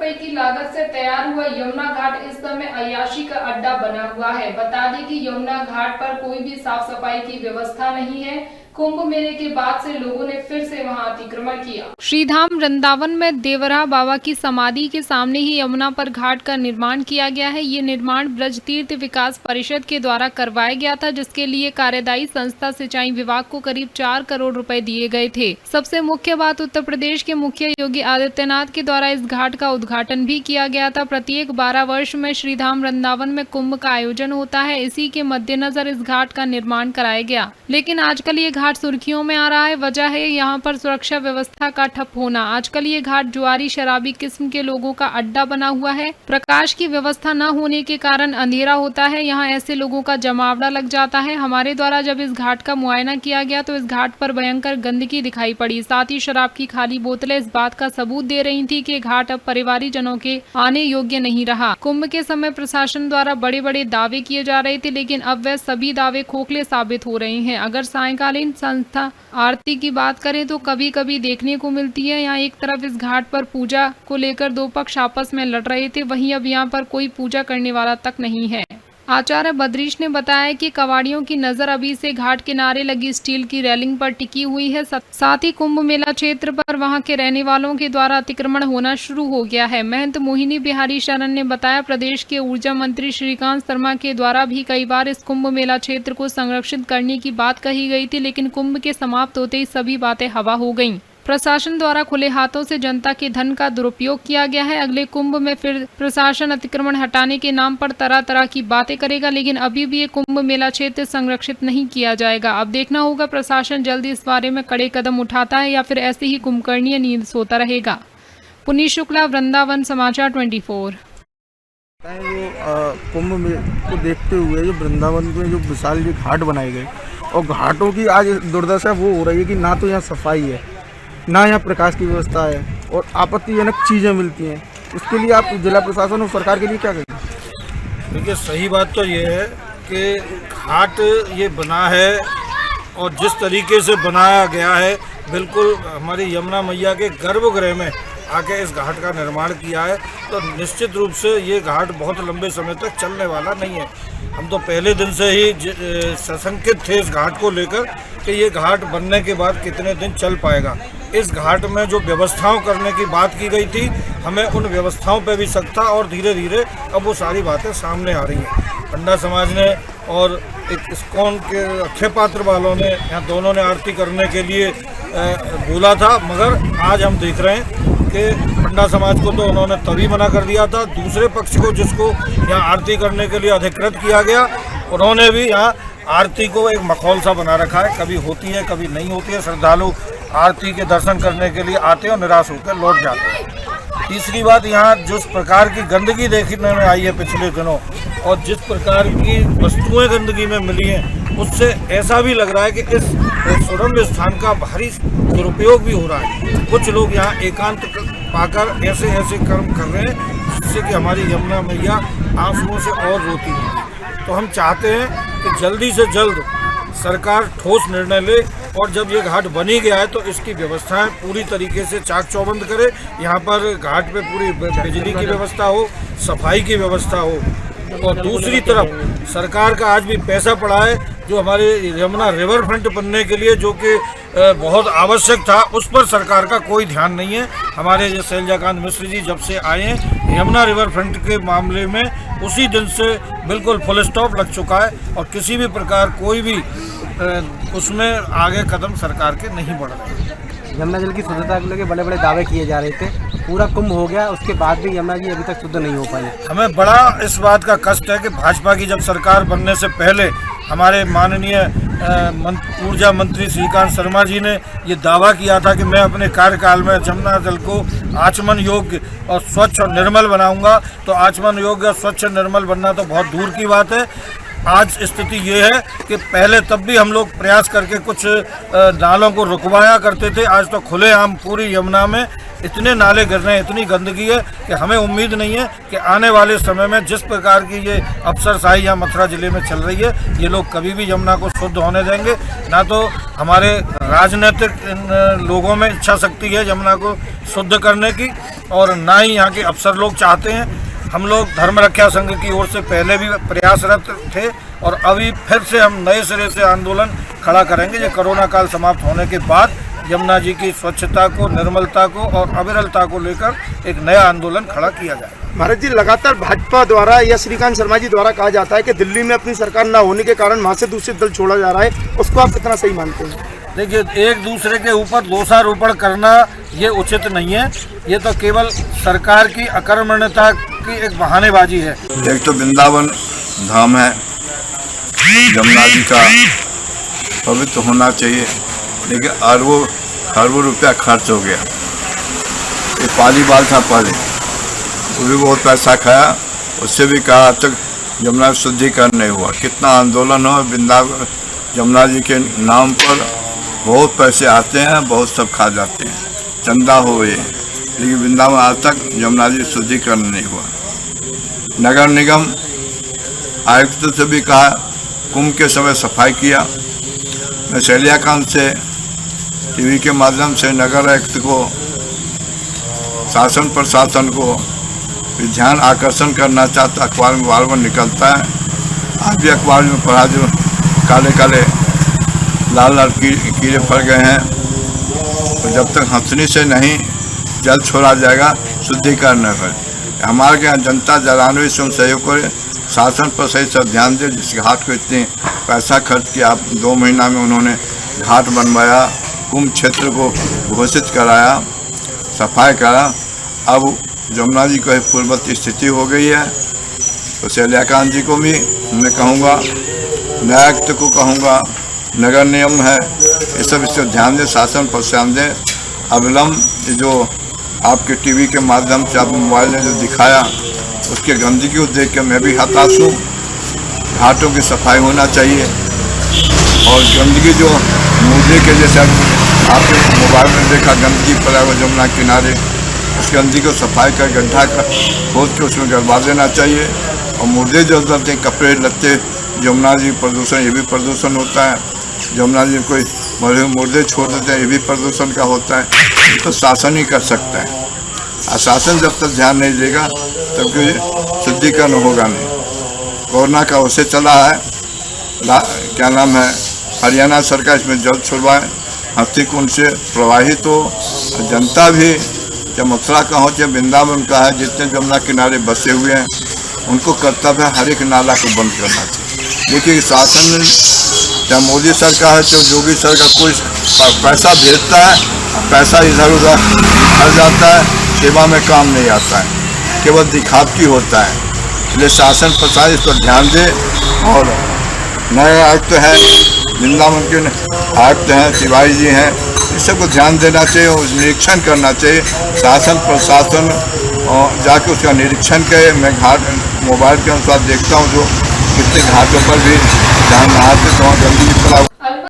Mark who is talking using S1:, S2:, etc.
S1: रुपए की लागत से तैयार हुआ यमुना घाट इस समय अय्याशी का अड्डा बना हुआ है। बता दें कि यमुना घाट पर कोई भी साफ सफाई की व्यवस्था नहीं है। कुंभ मेले के बाद से लोगों ने फिर से वहां अतिक्रमण किया। श्रीधाम वृंदावन में देवरा बाबा की समाधि के सामने ही यमुना पर घाट का निर्माण किया गया है। ये निर्माण ब्रज तीर्थ विकास परिषद के द्वारा करवाया गया था, जिसके लिए कार्यदायी संस्था सिंचाई विभाग को करीब 4 करोड़ रुपए दिए गए थे। सबसे मुख्य बात, उत्तर प्रदेश के मुख्य योगी आदित्यनाथ के द्वारा इस घाट का उद्घाटन भी किया गया था। प्रत्येक 12 वर्ष में श्रीधाम वृंदावन में कुंभ का आयोजन होता है। इसी के मद्देनजर इस घाट का निर्माण कराया गया, लेकिन आजकल ये घाट सुर्खियों में आ रहा है। वजह है यहाँ पर सुरक्षा व्यवस्था का ठप होना। आजकल ये घाट जुआरी शराबी किस्म के लोगों का अड्डा बना हुआ है। प्रकाश की व्यवस्था न होने के कारण अंधेरा होता है। यहाँ ऐसे लोगों का जमावड़ा लग जाता है। हमारे द्वारा जब इस घाट का मुआयना किया गया तो इस घाट पर भयंकर गंदगी दिखाई पड़ी। साथ ही शराब की खाली बोतलें इस बात का सबूत दे रही थी कि घाट अब परिवारी जनों के आने योग्य नहीं रहा। कुंभ के समय प्रशासन द्वारा बड़े बड़े दावे किए जा रहे थे, लेकिन अब वह सभी दावे खोखले साबित हो रहे हैं। अगर सायंकालीन संस्था आरती की बात करें तो कभी कभी देखने को मिलती है। यहाँ एक तरफ इस घाट पर पूजा को लेकर दो पक्ष आपस में लड़ रहे थे, वहीं अब यहाँ पर कोई पूजा करने वाला तक नहीं है। आचार्य बद्रीश ने बताया कि कवाड़ियों की नजर अभी से घाट किनारे लगी स्टील की रेलिंग पर टिकी हुई है। साथ ही कुंभ मेला क्षेत्र पर वहां के रहने वालों के द्वारा अतिक्रमण होना शुरू हो गया है। महंत मोहिनी बिहारी शरण ने बताया, प्रदेश के ऊर्जा मंत्री श्रीकांत शर्मा के द्वारा भी कई बार इस कुंभ मेला क्षेत्र को संरक्षित करने की बात कही गई थी, लेकिन कुंभ के समाप्त होते ही सभी बातें हवा हो गयी। प्रशासन द्वारा खुले हाथों से जनता के धन का दुरुपयोग किया गया है। अगले कुंभ में फिर प्रशासन अतिक्रमण हटाने के नाम पर तरह तरह की बातें करेगा, लेकिन अभी भी ये कुंभ मेला क्षेत्र संरक्षित नहीं किया जाएगा। अब देखना होगा प्रशासन जल्दी इस बारे में कड़े कदम उठाता है या फिर ऐसे ही कुंभकर्णीय नींद सोता रहेगा। पुनीत शुक्ला, वृंदावन समाचार 24।
S2: कुंभ को देखते हुए जो वृंदावन में जो विशाल जो घाट बनाए गए और घाटों की आज दुर्दशा वो हो रही है कि ना तो यहाँ सफाई है, ना यहाँ प्रकाश की व्यवस्था है और आपत्तिजनक चीज़ें मिलती हैं। इसके लिए आप जिला प्रशासन और सरकार के लिए क्या करेंगे?
S3: देखिए, सही बात तो ये है कि घाट ये बना है और जिस तरीके से बनाया गया है, बिल्कुल हमारी यमुना मैया के गर्भगृह में आके इस घाट का निर्माण किया है, तो निश्चित रूप से ये घाट बहुत लंबे समय तक चलने वाला नहीं है। हम तो पहले दिन से ही सशंकित थे इस घाट को लेकर कि ये घाट बनने के बाद कितने दिन चल पाएगा। इस घाट में जो व्यवस्थाओं करने की बात की गई थी, हमें उन व्यवस्थाओं पे भी शक था और धीरे धीरे अब वो सारी बातें सामने आ रही हैं। पंडा समाज ने और एक इस्कॉन के अक्षय पात्र वालों ने, यहाँ दोनों ने आरती करने के लिए बोला था, मगर आज हम देख रहे हैं कि पंडा समाज को तो उन्होंने तभी मना कर दिया था। दूसरे पक्ष को, जिसको यहाँ आरती करने के लिए अधिकृत किया गया, उन्होंने भी यहाँ आरती को एक मखौल सा बना रखा है। कभी होती है, कभी नहीं होती है। श्रद्धालु आरती के दर्शन करने के लिए आते हैं और निराश होकर लौट जाते हैं। तीसरी बात, यहाँ जिस प्रकार की गंदगी देखने में आई है पिछले दिनों और जिस प्रकार की वस्तुएं गंदगी में मिली हैं, उससे ऐसा भी लग रहा है कि इस सुरम्य स्थान का भारी दुरुपयोग भी हो रहा है। कुछ लोग यहाँ एकांत पाकर ऐसे ऐसे कर्म कर रहे हैं जिससे कि हमारी यमुना मैया आंसुओं से और रोती है। तो हम चाहते हैं कि जल्दी से जल्द सरकार ठोस निर्णय ले और जब ये घाट बनी गया है तो इसकी व्यवस्थाएं पूरी तरीके से चाक चौबंद करे। यहाँ पर घाट पे पूरी बिजली की व्यवस्था हो, सफाई की व्यवस्था हो और दूसरी तरफ सरकार का आज भी पैसा पड़ा है जो हमारे यमुना रिवर फ्रंट बनने के लिए, जो कि बहुत आवश्यक था, उस पर सरकार का कोई ध्यान नहीं है। हमारे शैलजाकांत मिश्र जी जब से आए हैं, यमुना रिवर फ्रंट के मामले में उसी दिन से बिल्कुल फुल स्टॉप लग चुका है और किसी भी प्रकार कोई भी उसमें आगे कदम सरकार के नहीं बढ़ रहे।
S4: यमुना जल की शुद्धता को लेकर बड़े बड़े दावे किए जा रहे थे, पूरा कुंभ हो गया, उसके बाद भी यमुना जी अभी तक शुद्ध नहीं हो पाई।
S3: हमें बड़ा इस बात का कष्ट है कि भाजपा की जब सरकार बनने से पहले हमारे माननीय ऊर्जा मंत्री श्रीकांत शर्मा जी ने ये दावा किया था कि मैं अपने कार्यकाल में यमुना जल को आचमन योग्य और स्वच्छ और निर्मल बनाऊंगा। तो आचमन योग्य और स्वच्छ निर्मल बनना तो बहुत दूर की बात है। आज स्थिति ये है कि पहले तब भी हम लोग प्रयास करके कुछ नालों को रुकवाया करते थे, आज तो खुलेआम पूरी यमुना में इतने नाले गिर रहे हैं, इतनी गंदगी है कि हमें उम्मीद नहीं है कि आने वाले समय में जिस प्रकार की ये अफसरशाही यहाँ मथुरा जिले में चल रही है, ये लोग कभी भी यमुना को शुद्ध होने देंगे। ना तो हमारे राजनीतिक लोगों में इच्छा शक्ति है यमुना को शुद्ध करने की और ना ही यहाँ के अफसर लोग चाहते हैं। हम लोग धर्म रक्षा संघ की ओर से पहले भी प्रयासरत थे और अभी फिर से हम नए सिरे से आंदोलन खड़ा करेंगे। ये कोरोना काल समाप्त होने के बाद यमुना जी की स्वच्छता को, निर्मलता को और अविरलता को लेकर एक नया आंदोलन खड़ा किया जाएगा।
S2: भारत जी, लगातार भाजपा द्वारा या श्रीकांत शर्मा जी द्वारा कहा जाता है कि दिल्ली में अपनी सरकार ना होने के कारण वहाँ से दूसरे दल छोड़ा जा रहा है, उसको आप कितना सही मानते हैं?
S3: देखिए, एक दूसरे के ऊपर दोषारोपण करना ये उचित नहीं है। ये तो केवल सरकार की अकर्मण्यता की एक बहानेबाजी है।
S5: एक तो वृंदावन धाम है, यमुना जी का पवित्र होना चाहिए, लेकिन अरबों रुपया खर्च हो गया। एक पाली बाल था पहले, वो भी बहुत पैसा खाया, उससे भी कहा अब तक यमुना शुद्धिकरण नहीं हुआ। कितना आंदोलन हो, वृंदावन यमुना जी के नाम पर बहुत पैसे आते हैं, बहुत सब खा जाते हैं, चंदा हो ये, लेकिन वृंदावन आज तक यमुना जी शुद्धिकरण नहीं हुआ। नगर निगम आयुक्त से भी कहा, कुंभ के समय सफाई किया। मैं शैलियाकांत से टीवी के माध्यम से नगर आयुक्त को, शासन प्रशासन को ध्यान आकर्षण करना चाहता। अखबार में बार बार निकलता है, आज भी अखबार में पढ़ा, जो काले काले लाल लाल कीड़े फड़ गए हैं। तो जब तक हंसनी से नहीं जल छोड़ा जाएगा, शुद्धिकरण न करे। हमारे यहाँ जनता जलानवी स्वयं सहयोग करे, शासन पर सही से ध्यान दे। जिस घाट को इतने पैसा खर्च किया, 2 महीना में उन्होंने घाट बनवाया, कुंभ क्षेत्र को घोषित कराया, सफाई करा। अब यमुना जी को पूर्ववत स्थिति हो गई है। तो शैलियाकांत जी को भी मैं कहूँगा, न्यायायुक्त को कहूँगा, नगर नियम है, ये सब इस पर ध्यान दें, शासन पर ध्यान दें। अविलंब जो आपके टीवी के माध्यम से आप मोबाइल ने जो दिखाया, उसके गंदगी को देख के मैं भी हताश हूँ। घाटों की सफाई होना चाहिए और गंदगी जो मुर्दे के जैसे आपके मोबाइल में देखा, गंदगी पड़ा हुआ यमुना किनारे, उस गंदगी को सफाई कर गड्ढा खोद के उसमें गड़वा देना चाहिए। और मुर्दे जो होते हैं, कपड़े लत्ते, यमुना जी प्रदूषण, ये भी प्रदूषण होता है। यमुना जी कोई मरे मुर्दे छोड़ देते हैं, ये भी प्रदूषण का होता है। ये तो शासन ही कर सकता है, और शासन जब तक ध्यान नहीं देगा तब कोई शुद्धिकरण होगा नहीं। कोरोना का उसे चला है, क्या नाम है, हरियाणा सरकार इसमें जल्द छुड़वाए, हस्ती कुंड से प्रवाहित हो। जनता भी चाहे मथुरा का हो चाहे वृंदावन का है, जितने यमुना किनारे बसे हुए हैं, उनको कर्तव्य है हर एक नाला को बंद करना चाहिए। देखिए, शासन चाहे मोदी सरकार है चाहे योगी सरकार, कोई पैसा भेजता है, पैसा इधर उधर भर जाता है, सेवा में काम नहीं आता है, केवल दिखावटी होता है। इसलिए शासन प्रशासन इस पर ध्यान दे। और नए आयुक्त हैं, वृंदावन के आयुक्त हैं, तिवारी जी हैं, इस सबको ध्यान देना चाहिए और निरीक्षण करना चाहिए। शासन प्रशासन और जाके उसका निरीक्षण करे। मैं घाट मोबाइल के अनुसार देखता हूँ, जो कितने घाटों पर भी जहाँ नहाते तो वहाँ गंदगी फैला